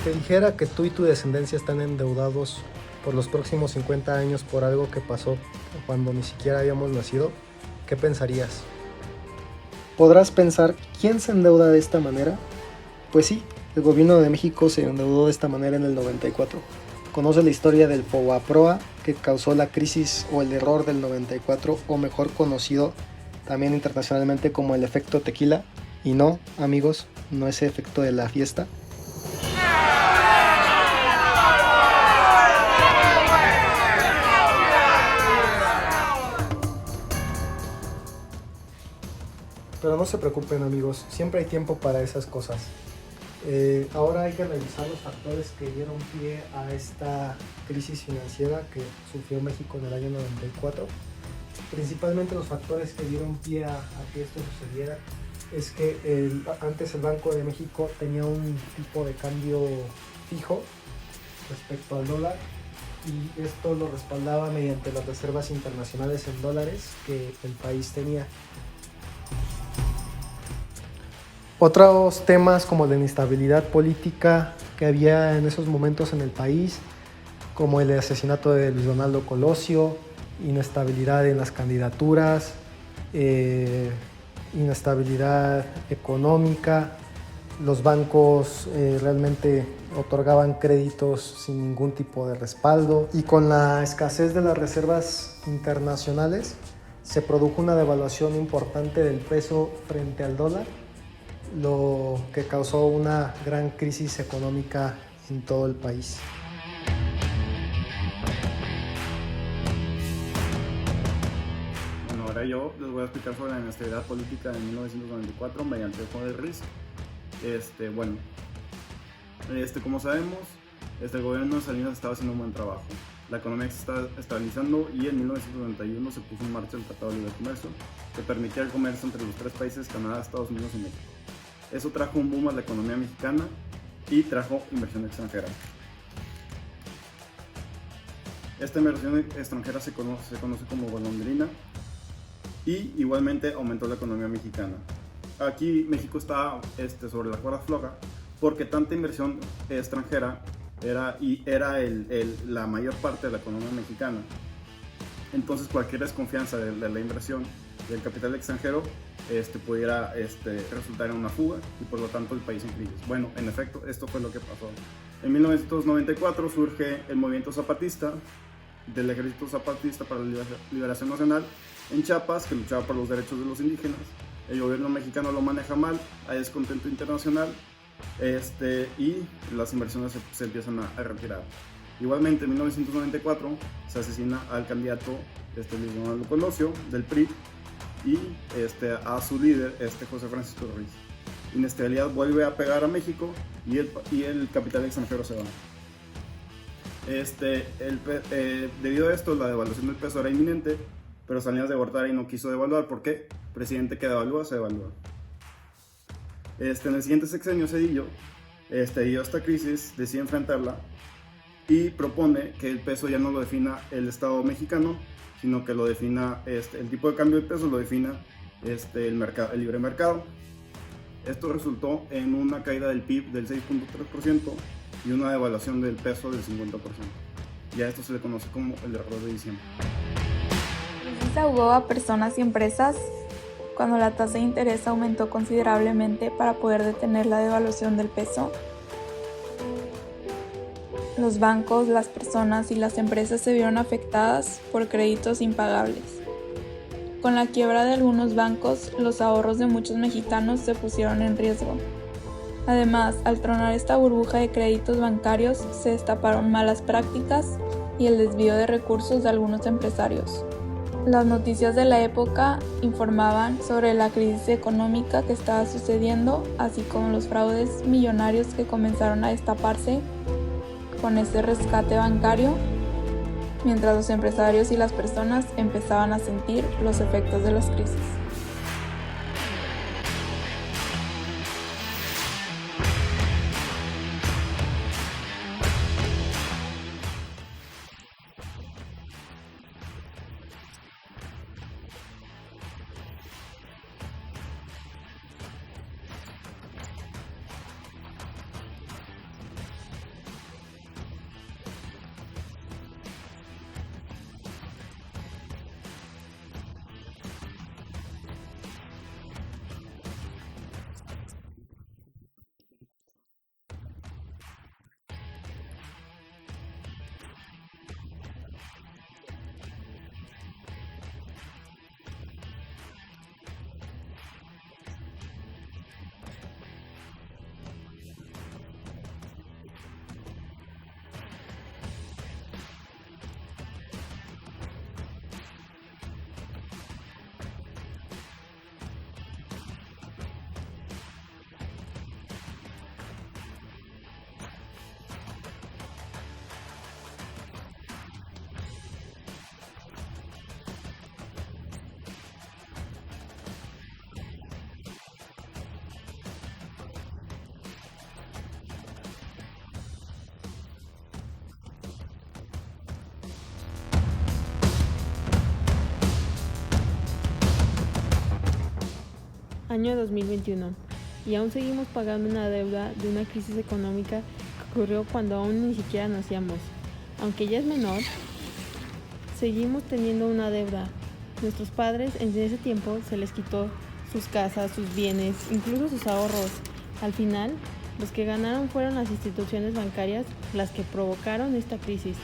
te dijera que tú y tu descendencia están endeudados por los próximos 50 años por algo que pasó cuando ni siquiera habíamos nacido, ¿qué pensarías? Podrás pensar, ¿quién se endeuda de esta manera? Pues sí, el gobierno de México se endeudó de esta manera en el 94. Conoce la historia del FOBAPROA que causó la crisis o el error del 94, o mejor conocido también internacionalmente como el efecto tequila. Y no, amigos, no ese efecto de la fiesta. Pero no se preocupen, amigos, siempre hay tiempo para esas cosas. Ahora hay que revisar los factores que dieron pie a esta crisis financiera que sufrió México en el año 94. Principalmente los factores que dieron pie a que esto sucediera es que antes el Banco de México tenía un tipo de cambio fijo respecto al dólar, y esto lo respaldaba mediante las reservas internacionales en dólares que el país tenía. Otros temas como la inestabilidad política que había en esos momentos en el país, como el asesinato de Luis Donaldo Colosio, inestabilidad en las candidaturas, inestabilidad económica, los bancos realmente otorgaban créditos sin ningún tipo de respaldo, y con la escasez de las reservas internacionales se produjo una devaluación importante del peso frente al dólar, lo que causó una gran crisis económica en todo el país. Bueno, ahora yo les voy a explicar sobre la inestabilidad política de 1994 mediante el juego del RISC. Como sabemos, el gobierno de Salinas estaba haciendo un buen trabajo. La economía se está estabilizando y en 1991 se puso en marcha el Tratado de Libre Comercio, que permitía el comercio entre los tres países, Canadá, Estados Unidos y México. Eso trajo un boom a la economía mexicana y trajo inversión extranjera. Esta inversión extranjera se conoce como golondrina, y igualmente aumentó la economía mexicana. Aquí México está sobre la cuerda floja porque tanta inversión extranjera era la mayor parte de la economía mexicana. Entonces cualquier desconfianza de la inversión del capital extranjero pudiera resultar en una fuga y por lo tanto el país en crisis. Bueno, en efecto, esto fue lo que pasó. En 1994 surge el movimiento zapatista del Ejército Zapatista para la Liberación Nacional en Chiapas, que luchaba por los derechos de los indígenas. El gobierno mexicano lo maneja mal, hay descontento internacional, y las inversiones se empiezan a retirar. Igualmente en 1994 se asesina al candidato Luis Donaldo Colosio del PRI y a su líder José Francisco Ruiz. Inestabilidad vuelve a pegar a México y el capital extranjero se va. Debido a esto, la devaluación del peso era inminente, pero Salinas de Gortari no quiso devaluar. ¿Por qué? Presidente que devalúa, se devalúa. En el siguiente sexenio, Zedillo, debido a esta crisis, decide enfrentarla y propone que el peso ya no lo defina el Estado mexicano, sino que lo defina el tipo de cambio del peso, lo defina el libre mercado. Esto resultó en una caída del PIB del 6.3% y una devaluación del peso del 50%. Y a esto se le conoce como el error de diciembre. Se ahogó a personas y empresas cuando la tasa de interés aumentó considerablemente para poder detener la devaluación del peso. Los bancos, las personas y las empresas se vieron afectadas por créditos impagables. Con la quiebra de algunos bancos, los ahorros de muchos mexicanos se pusieron en riesgo. Además, al tronar esta burbuja de créditos bancarios, se destaparon malas prácticas y el desvío de recursos de algunos empresarios. Las noticias de la época informaban sobre la crisis económica que estaba sucediendo, así como los fraudes millonarios que comenzaron a destaparse con este rescate bancario, mientras los empresarios y las personas empezaban a sentir los efectos de las crisis. año 2021, y aún seguimos pagando una deuda de una crisis económica que ocurrió cuando aún ni siquiera nacíamos. Aunque ya es menor, seguimos teniendo una deuda. Nuestros padres en ese tiempo se les quitó sus casas, sus bienes, incluso sus ahorros. Al final, los que ganaron fueron las instituciones bancarias las que provocaron esta crisis.